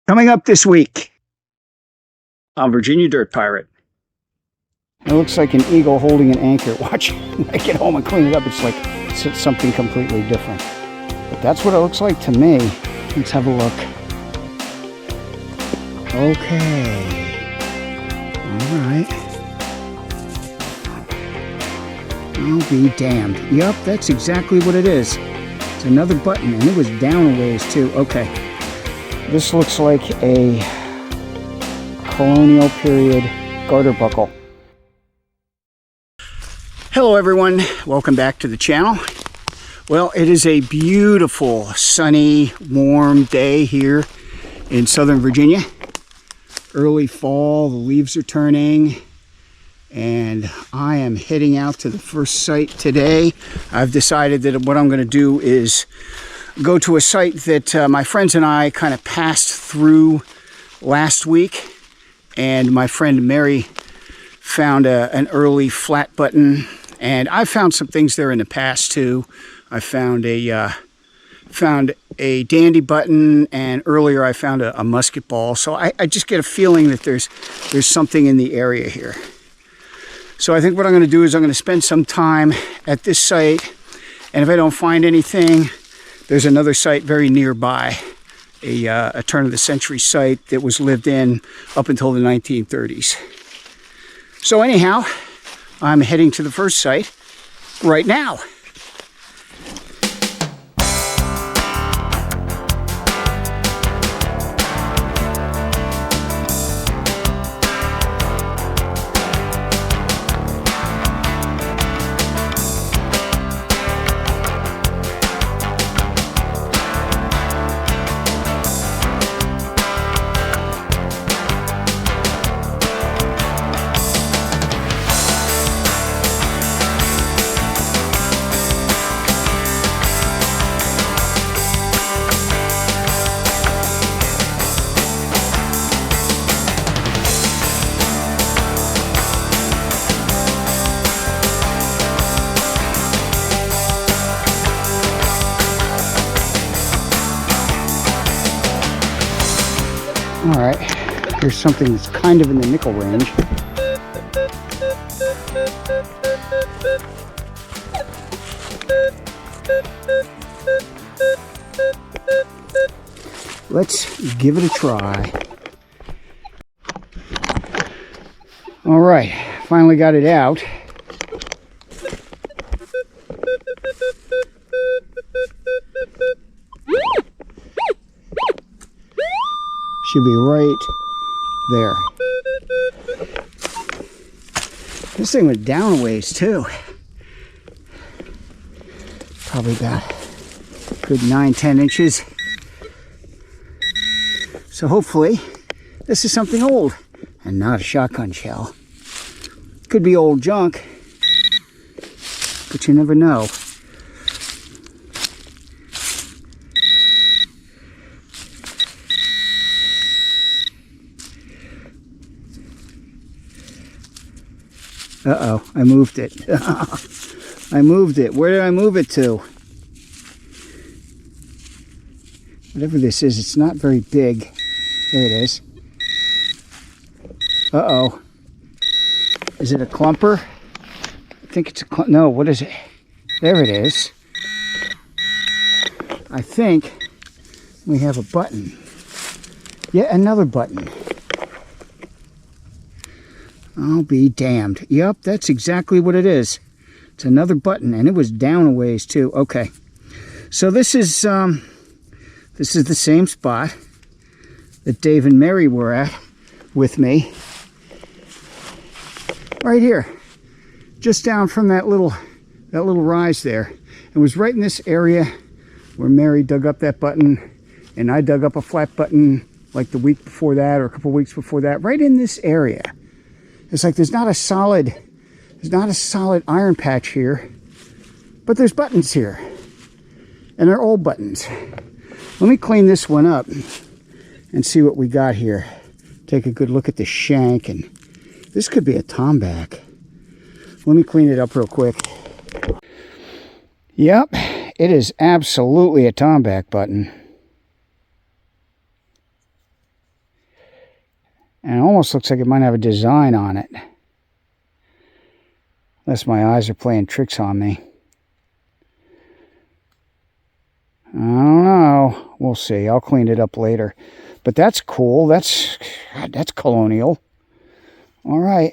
Coming up this week on Virginia Dirt Pirate. It looks like an eagle holding an anchor. Watch, when I get home and clean it up, it's like something completely different. But that's what it looks like to me. Let's have a look. Okay. All right. I'll be damned. Yup, that's exactly what it is. It's another button, and it was down a ways too. Okay. This looks like a Colonial period garter buckle. Hello everyone, welcome back to the channel. Well, it is a beautiful, sunny, warm day here in Southern Virginia. Early fall, the leaves are turning, and I am heading out to the first site today. I've decided that what I'm going to do is go to a site that my friends and I kind of passed through last week, and my friend Mary found an early flat button, and I found some things there in the past too. I found a dandy button, and earlier I found a musket ball. So I just get a feeling that there's something in the area here. So I think what I'm going to do is I'm going to spend some time at this site, and if I don't find anything, there's another site very nearby, a turn-of-the-century site that was lived in up until the 1930s. So anyhow, I'm heading to the first site right now. All right, here's something that's kind of in the nickel range. Let's give it a try. All right, finally got it out. Should be right there. This thing went down a ways too. Probably about a good 9-10 inches. So hopefully this is something old and not a shotgun shell. Could be old junk, but you never know. Uh-oh, I moved it. I moved it. Where did I move it to? Whatever this is, it's not very big. There it is. Uh-oh. Is it a clumper? I think it's a no, what is it? There it is. I think we have a button. Yet another button. I'll be damned. Yep, that's exactly what it is. It's another button, and it was down a ways too. Okay, so this is the same spot that Dave and Mary were at with me. Right here, just down from that little rise there. It was right in this area where Mary dug up that button, and I dug up a flat button like the week before that or a couple weeks before that. Right in this area. It's like there's not a solid iron patch here, but there's buttons here, and they're old buttons. Let me clean this one up and see what we got here. Take a good look at the shank, and this could be a tomback. Let me clean it up real quick. Yep, it is absolutely a tomback button. And it almost looks like it might have a design on it. Unless my eyes are playing tricks on me. I don't know. We'll see. I'll clean it up later. But that's cool. That's Colonial. All right.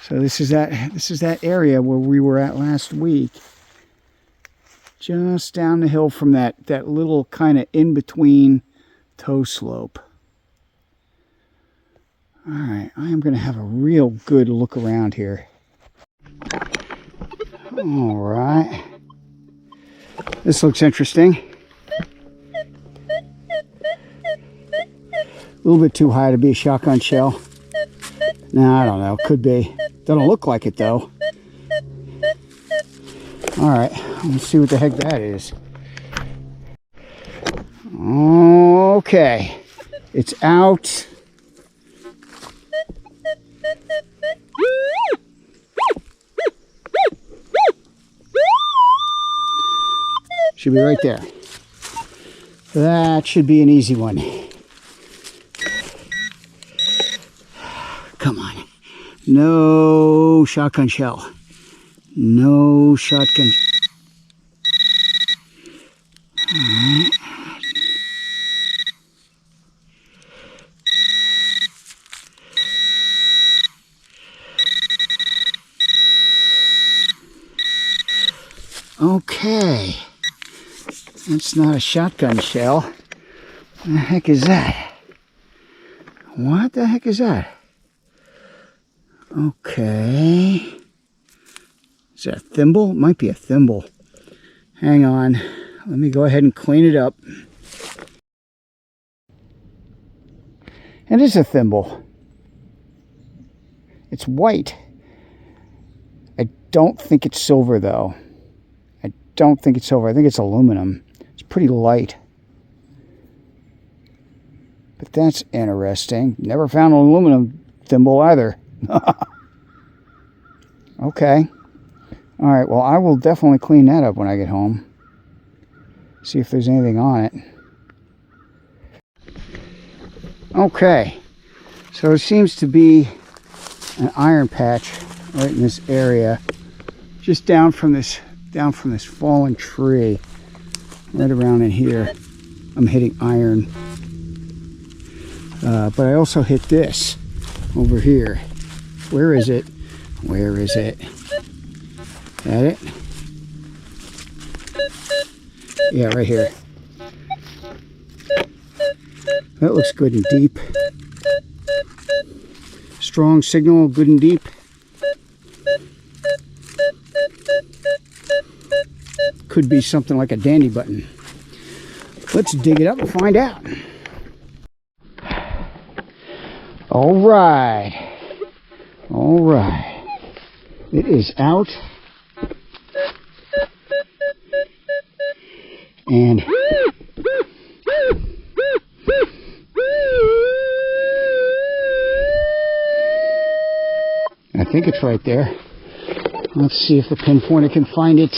So this is that area where we were at last week. Just down the hill from that little kind of in-between toe slope. All right, I am going to have a real good look around here. All right. This looks interesting. A little bit too high to be a shotgun shell. No, I don't know. Could be. Doesn't look like it, though. All right, let's see what the heck that is. Okay, it's out. Should be right there. That should be an easy one. Come on. No shotgun shell. No shotgun. All right. Okay. That's not a shotgun shell. What the heck is that? What the heck is that? Okay. Is that a thimble? It might be a thimble. Hang on. Let me go ahead and clean it up. It is a thimble. It's white. I don't think it's silver, though. I don't think it's silver. I think it's aluminum. It's pretty light. But that's interesting. Never found an aluminum thimble either. Okay. All right, well, I will definitely clean that up when I get home. See if there's anything on it. Okay. So it seems to be an iron patch right in this area. Just down from this fallen tree. Right around in here. I'm hitting iron. But I also hit this over here. Where is it? Where is it? That it? Yeah, right here. That looks good and deep. Strong signal, good and deep. Could be something like a dandy button. Let's dig it up and find out. All right. All right. It is out. And I think it's right there. Let's see if the pinpointer can find it.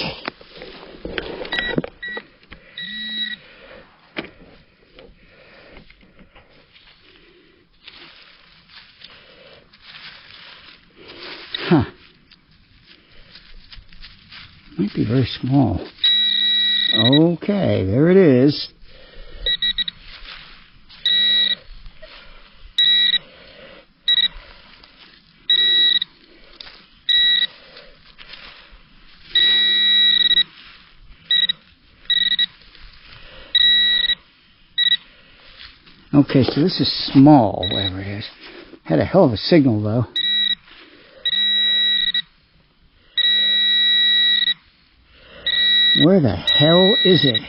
Huh. Might be very small. Okay, there it is. Okay, so this is small, whatever it is. Had a hell of a signal, though. Where the hell is it?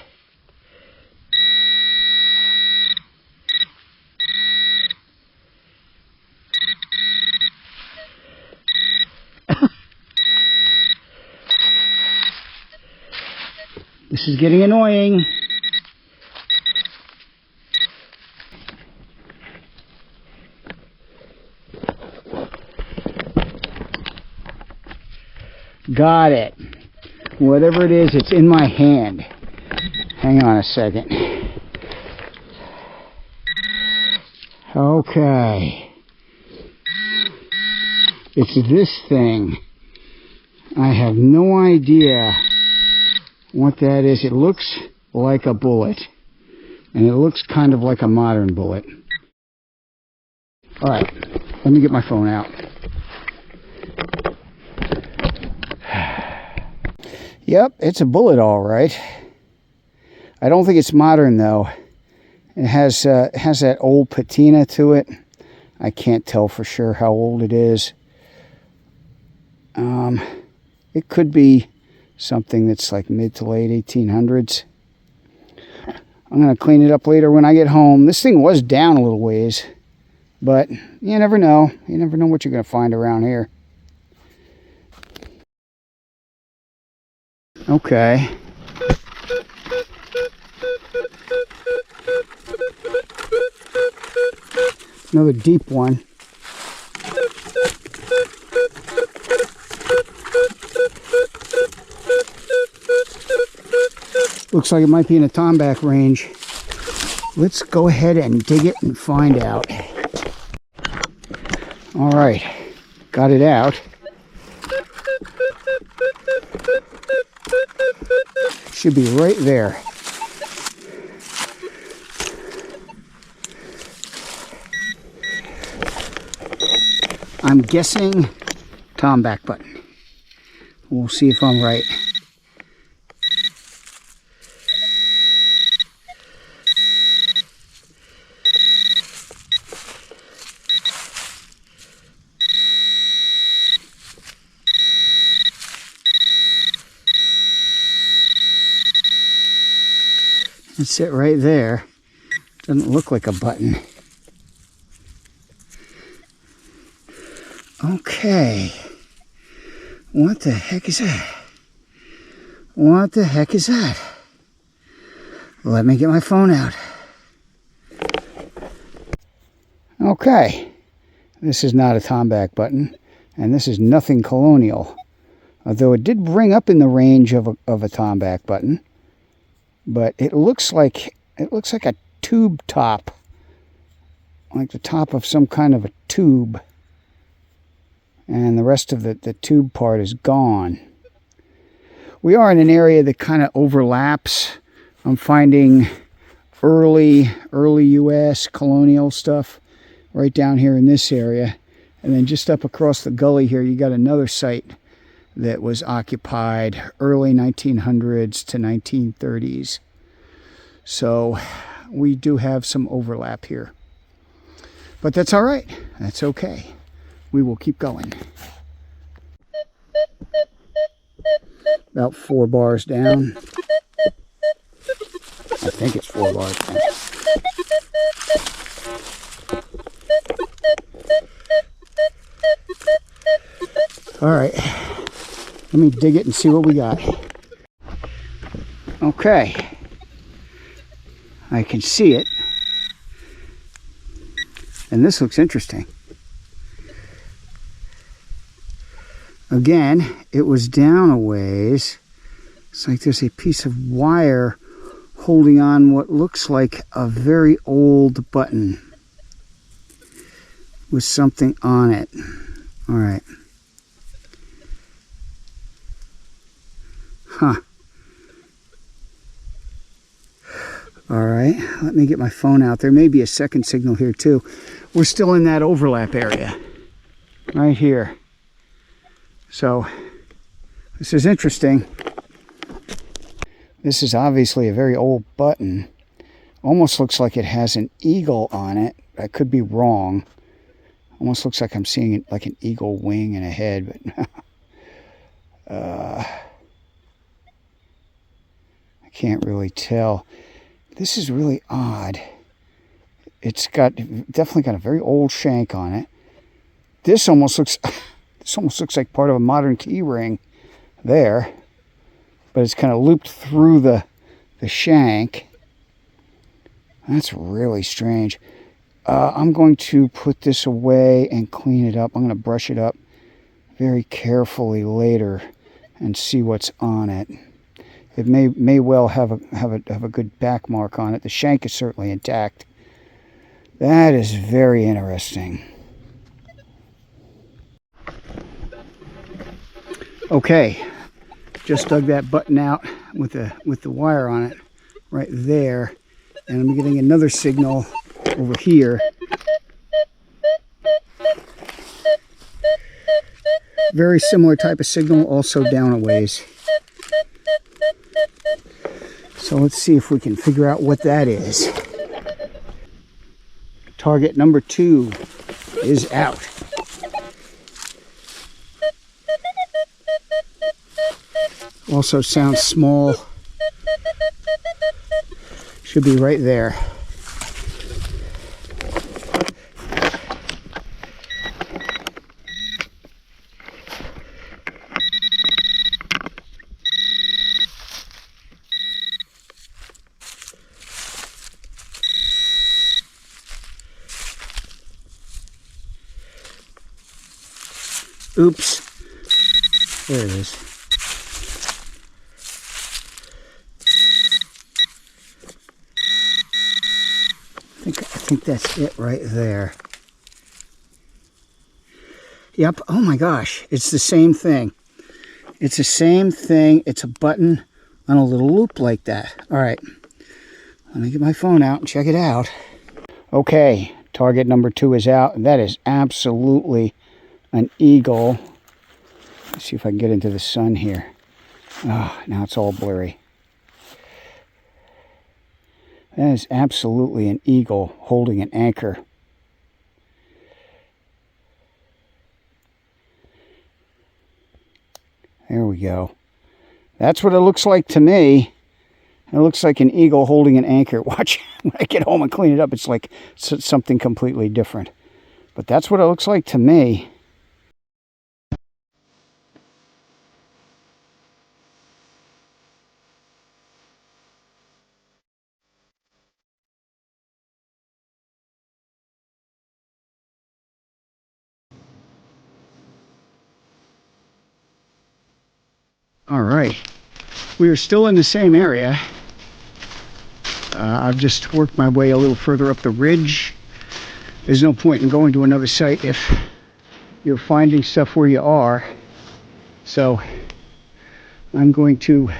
This is getting annoying. Got it. Whatever it is, it's in my hand. Hang on a second. Okay. It's this thing. I have no idea what that is. It looks like a bullet. And it looks kind of like a modern bullet. Alright, let me get my phone out. Yep, it's a bullet all right. I don't think it's modern though. It has that old patina to it. I can't tell for sure how old it is. It could be something that's like mid to late 1800s. I'm going to clean it up later when I get home. This thing was down a little ways, but you never know. You never know what you're going to find around here. Okay. Another deep one. Looks like it might be in a tomback range. Let's go ahead and dig it and find out. All right, got it out. Should be right there. I'm guessing tomback button. We'll see if I'm right. That's it right there. Doesn't look like a button. Okay. What the heck is that? What the heck is that? Let me get my phone out. Okay. This is not a tomback button, and this is nothing Colonial. Although it did bring up in the range of a tomback button. But it looks like a tube top, like the top of some kind of a tube, and the rest of the tube part is gone. We are in an area that kind of overlaps. I'm finding early U.S. colonial stuff right down here in this area, and then just up across the gully here you got another site that was occupied early 1900s to 1930s. So we do have some overlap here. But that's all right. That's okay. We will keep going. About 4 bars down. I think it's 4 bars down. All right. Let me dig it and see what we got. Okay. I can see it. And this looks interesting. Again, it was down a ways. It's like there's a piece of wire holding on what looks like a very old button with something on it. All right. Huh. All right, let me get my phone out. There may be a second signal here too. We're still in that overlap area right here. So this is interesting. This is obviously a very old button. Almost looks like it has an eagle on it. I could be wrong. Almost looks like I'm seeing it like an eagle wing and a head, but I can't really tell. This is really odd. It's definitely got a very old shank on it. This almost looks like part of a modern key ring there, but it's kind of looped through the shank. That's really strange. I'm going to put this away and clean it up. I'm going to brush it up very carefully later and see what's on it. It may well have a good back mark on it. The shank is certainly intact, That is very interesting. Okay, just dug that button out with the wire on it right there, and I'm getting another signal over here. Very similar type of signal, also down a ways. So let's see if we can figure out what that is. Target number 2 is out. Also sounds small. Should be right there. Oops. There it is. I think that's it right there. Yep. Oh my gosh. It's the same thing. It's the same thing. It's a button on a little loop like that. All right. Let me get my phone out and check it out. Okay. Target number 2 is out. That is absolutely an eagle. Let's see if I can get into the sun here. Oh, now it's all blurry. That is absolutely an eagle holding an anchor. There we go. That's what it looks like to me. It looks like an eagle holding an anchor. Watch, when I get home and clean it up, it's like something completely different. But that's what it looks like to me. All right, we are still in the same area. I've just worked my way a little further up the ridge. There's no point in going to another site if you're finding stuff where you are. So I'm going to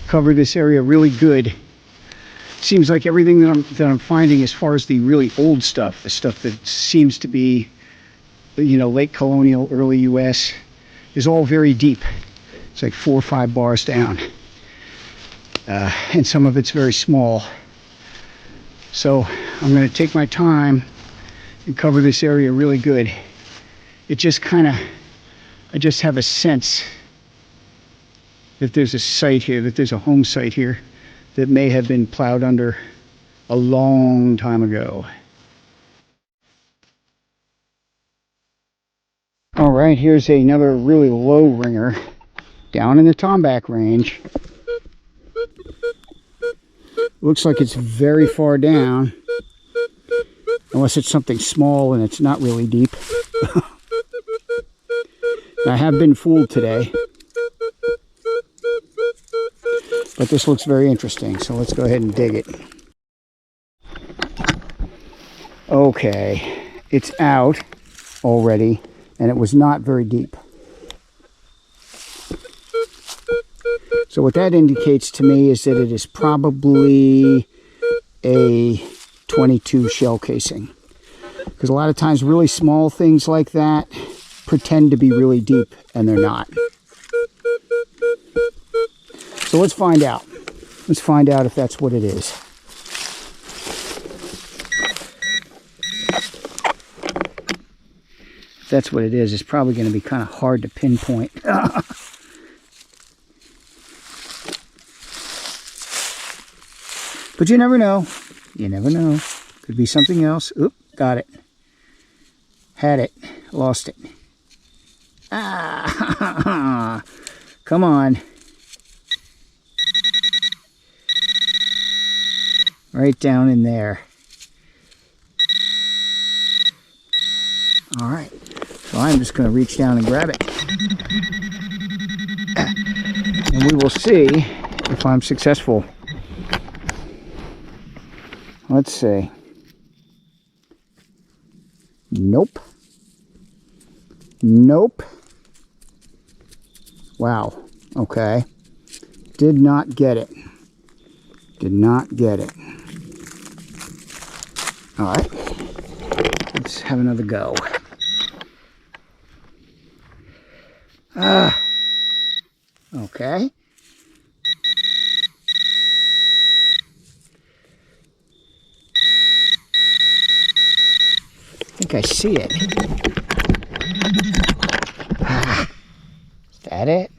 cover this area really good. Seems like everything that I'm finding as far as the really old stuff, the stuff that seems to be, you know, late colonial, early US, is all very deep. It's like 4 or 5 bars down. And some of it's very small. So I'm going to take my time and cover this area really good. It just kind of, I just have a sense that there's a site here, that there's a home site here that may have been plowed under a long time ago. All right, here's another really low ringer down in the Tomback range. Looks like it's very far down, unless it's something small and it's not really deep. I have been fooled today, but this looks very interesting, so let's go ahead and dig it. Okay, it's out already, and it was not very deep. So what that indicates to me is that it is probably a 22 shell casing. Because a lot of times really small things like that pretend to be really deep, and they're not. So let's find out. Let's find out if that's what it is. If that's what it is, it's probably going to be kind of hard to pinpoint. But you never know. You never know. Could be something else. Oop, got it. Had it. Lost it. Ah, come on. Right down in there. All right. So I'm just going to reach down and grab it. And we will see if I'm successful. Let's see. Nope. Nope. Wow. Okay. Did not get it. Did not get it. All right. Let's have another go. Okay. I think I see it. Is that it?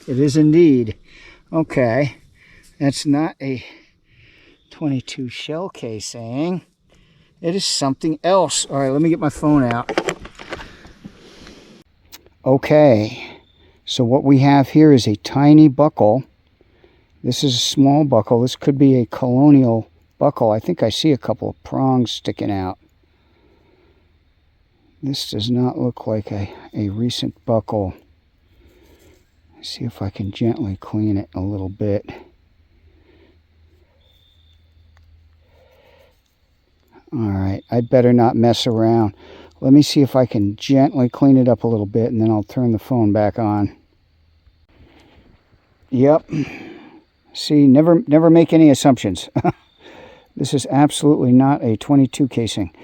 It is indeed. Okay. That's not a 22 shell casing. It is something else. All right, let me get my phone out. Okay. So what we have here is a tiny buckle. This is a small buckle. This could be a Colonial buckle. I think I see a couple of prongs sticking out. This does not look like a recent buckle. Let's see if I can gently clean it a little bit. All right, I'd better not mess around. Let me see if I can gently clean it up a little bit, and then I'll turn the phone back on. Yep. See, never make any assumptions. This is absolutely not a 22 casing.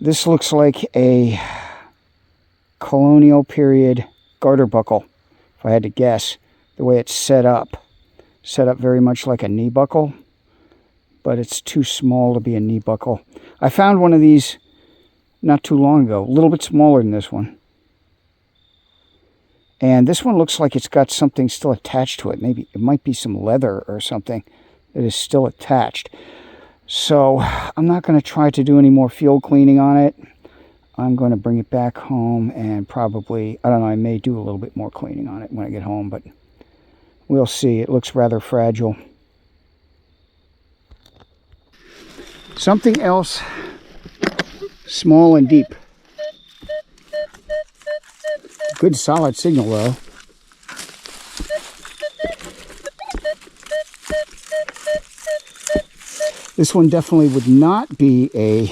This looks like a Colonial period garter buckle, if I had to guess, the way it's set up. Set up very much like a knee buckle, but it's too small to be a knee buckle. I found one of these not too long ago, a little bit smaller than this one. And this one looks like it's got something still attached to it. Maybe it might be some leather or something that is still attached. So I'm not going to try to do any more field cleaning on it. I'm going to bring it back home and probably, I don't know, I may do a little bit more cleaning on it when I get home, but we'll see. It looks rather fragile. Something else small and deep. Good solid signal though. This one definitely would not be a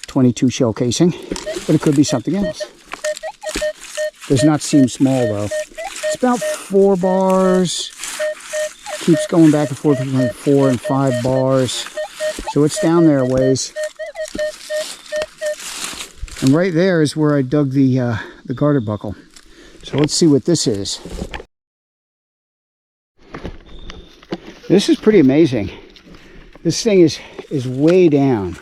22 shell casing, but it could be something else. Does not seem small though. It's about 4 bars. Keeps going back and forth between 4 and 5 bars. So it's down there a ways. And right there is where I dug the garter buckle. So let's see what this is. This is pretty amazing. This thing is way down.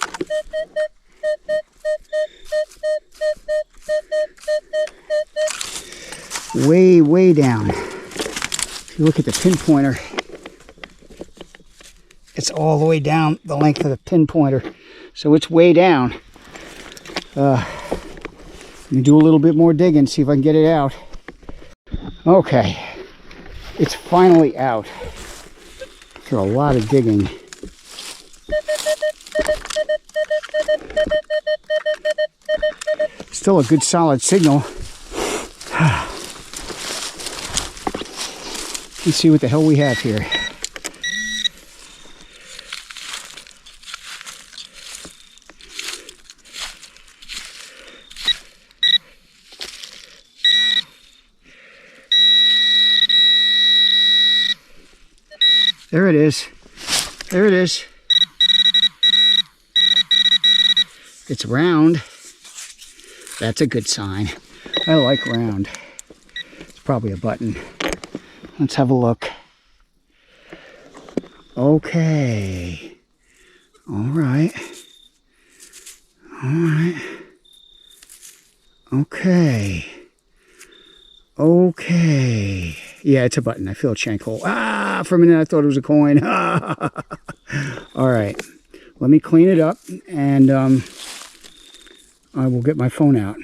Way down. If you look at the pinpointer, it's all the way down the length of the pinpointer. So it's way down. Let me do a little bit more digging, see if I can get it out. Okay, it's finally out after a lot of digging. Still a good solid signal. Let's see what the hell we have here. There it is. There it is. It's round. That's a good sign. I like round. It's probably a button. Let's have a look. Okay. All right. All right. Okay. Okay. Yeah, it's a button. I feel a shank hole. Ah, for a minute I thought it was a coin. All right. Let me clean it up and I will get my phone out.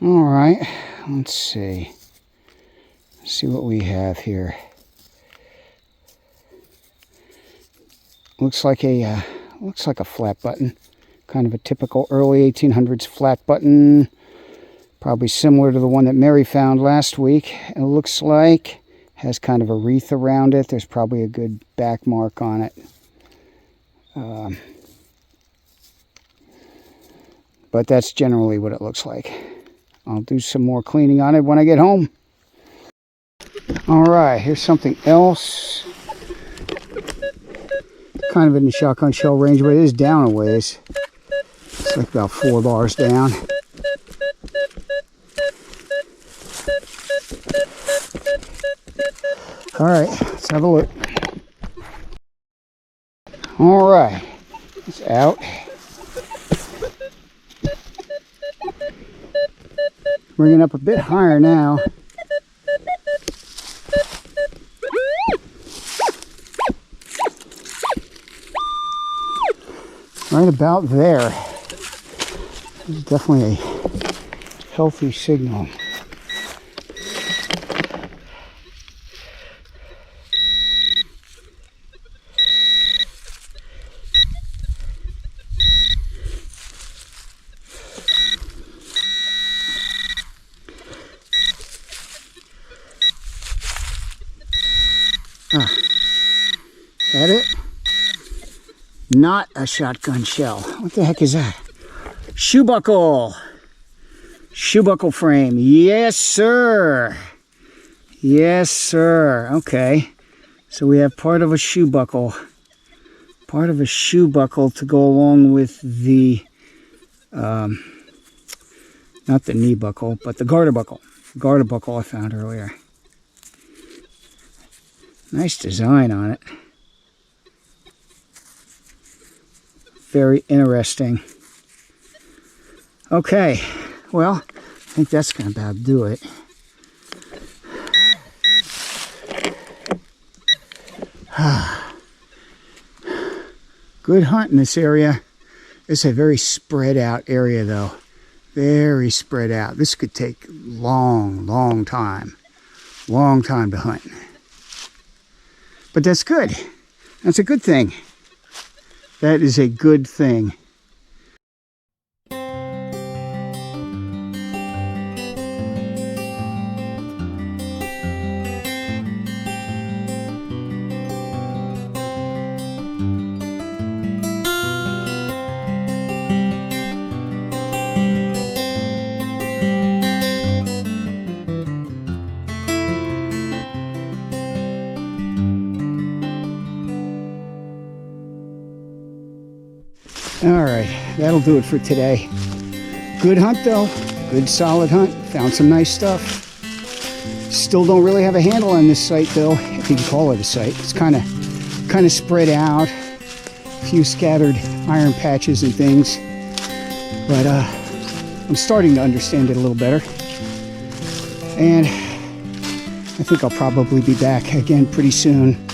All right. Let's see. Let's see what we have here. Looks like a flat button. Kind of a typical early 1800s flat button. Probably similar to the one that Mary found last week. It looks like has kind of a wreath around it. There's probably a good back mark on it. But that's generally what it looks like. I'll do some more cleaning on it when I get home. All right, here's something else. Kind of in the shotgun shell range, but it is down a ways. It's like about 4 bars down. All right, let's have a look. All right, it's out. Bringing up a bit higher now. Right about there. This is definitely a healthy signal. Is that it? Not a shotgun shell. What the heck is that? Shoe buckle. Shoe buckle frame. Yes, sir. Yes, sir. Okay. So we have part of a shoe buckle. Part of a shoe buckle to go along with the, not the knee buckle, but the garter buckle. Garter buckle I found earlier. Nice design on it. Very interesting. Okay, well, I think that's going to about do it. Good hunt in this area. It's a very spread out area though. Very spread out. This could take long time. Long time to hunt. But that's good. That's a good thing. That is a good thing. All right, that'll do it for today. Good hunt though, good solid hunt. Found some nice stuff. Still don't really have a handle on this site though, if you can call it a site. It's kind of spread out. A few scattered iron patches and things. But I'm starting to understand it a little better. And I think I'll probably be back again pretty soon.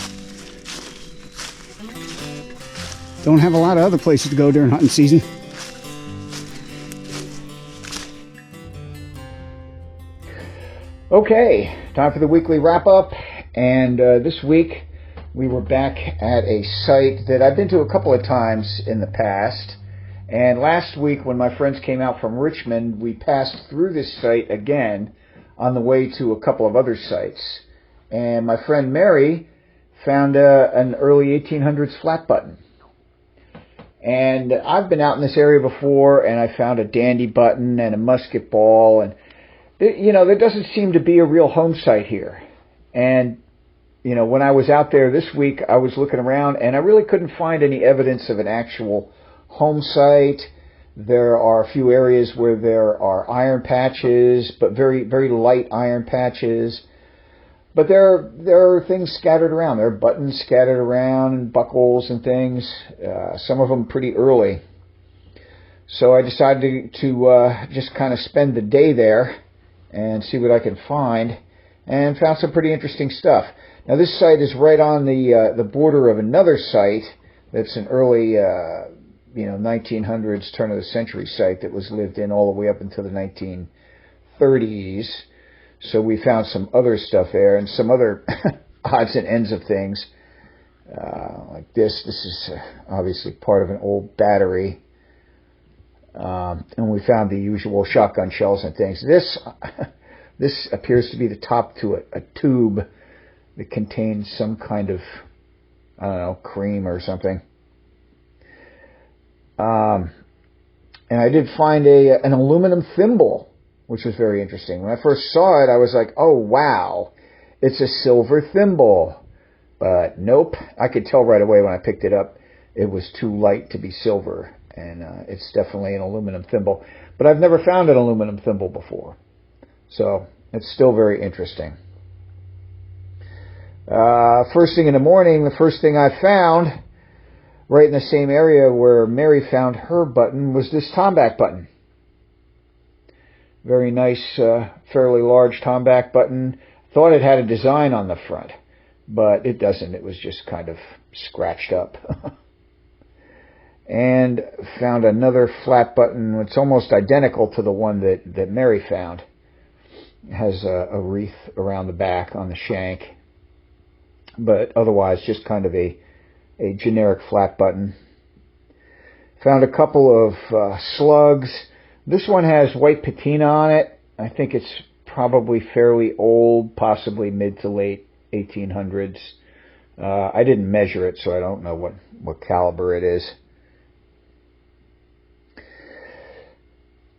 Don't have a lot of other places to go during hunting season. Okay, time for the weekly wrap-up. And this week we were back at a site that I've been to a couple of times in the past. And last week when my friends came out from Richmond, we passed through this site again on the way to a couple of other sites. And my friend Mary found an early 1800s flat button. And I've been out in this area before, and I found a dandy button and a musket ball, and you know, there doesn't seem to be a real home site here. And you know, when I was out there this week, I was looking around, and I really couldn't find any evidence of an actual home site. There are a few areas where there are iron patches, but very light iron patches. But there are things scattered around. There are buttons scattered around, and buckles and things. Some of them pretty early. So I decided to just kind of spend the day there and see what I can find, and found some pretty interesting stuff. Now this site is right on the border of another site that's an early 1900s, turn of the century site that was lived in all the way up until the 1930s. So we found some other stuff there and some other odds and ends of things. Like this. This is obviously part of an old battery. And we found the usual shotgun shells and things. This appears to be the top to a tube that contains some kind of, I don't know, cream or something. And I did find an aluminum thimble, which was very interesting. When I first saw it, I was like, oh, wow, it's a silver thimble. But nope, I could tell right away when I picked it up, it was too light to be silver. And it's definitely an aluminum thimble. But I've never found an aluminum thimble before. So it's still very interesting. First thing in the morning, the first thing I found, right in the same area where Mary found her button, was this tomback button. Very nice, fairly large tomback button. Thought it had a design on the front, but it doesn't. It was just kind of scratched up. And found another flat button. It's almost identical to the one that Mary found. It has a wreath around the back on the shank, but otherwise just kind of a generic flat button. Found a couple of slugs. This one has white patina on it. I think it's probably fairly old, possibly mid to late 1800s. I didn't measure it, so I don't know what caliber it is.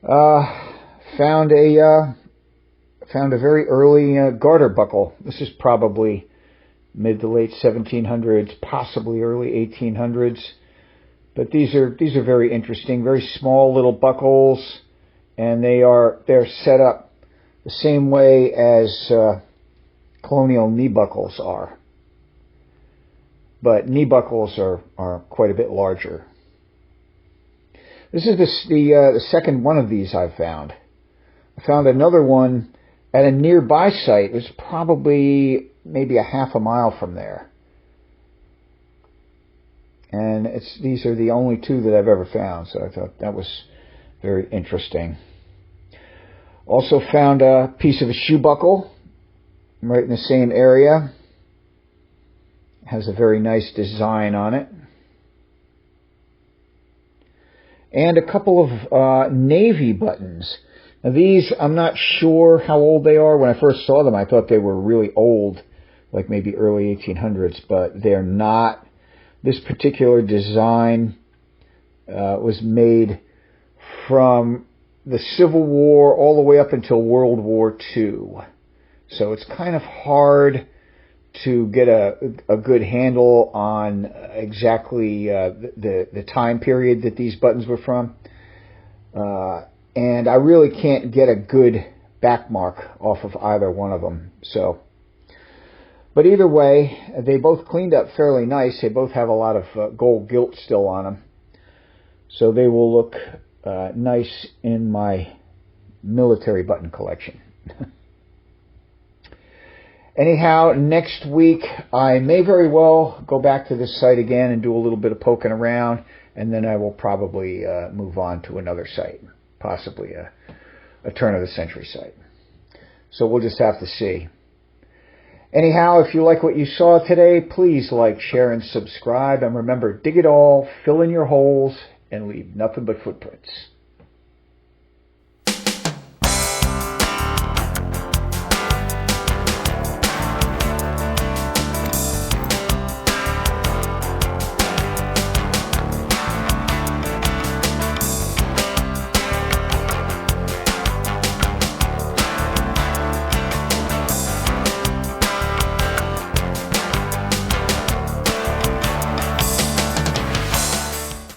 Found a very early garter buckle. This is probably mid to late 1700s, possibly early 1800s. But these are very interesting, very small little buckles, and they're set up the same way as Colonial knee buckles are. But knee buckles are quite a bit larger. This is the second one of these I've found. I found another one at a nearby site. It was probably maybe a half a mile from there. And these are the only two that I've ever found, so I thought that was very interesting. Also found a piece of a shoe buckle right in the same area. It has a very nice design on it. And a couple of navy buttons. Now these, I'm not sure how old they are. When I first saw them, I thought they were really old, like maybe early 1800s, but they're not. This particular design was made from the Civil War all the way up until World War II. So it's kind of hard to get a good handle on exactly the time period that these buttons were from. And I really can't get a good back mark off of either one of them. So, but either way, they both cleaned up fairly nice. They both have a lot of gold gilt still on them. So they will look nice in my military button collection. Anyhow, next week I may very well go back to this site again and do a little bit of poking around, and then I will probably move on to another site, possibly a turn-of-the-century site. So we'll just have to see. Anyhow, if you like what you saw today, please like, share, and subscribe. And remember, dig it all, fill in your holes, and leave nothing but footprints.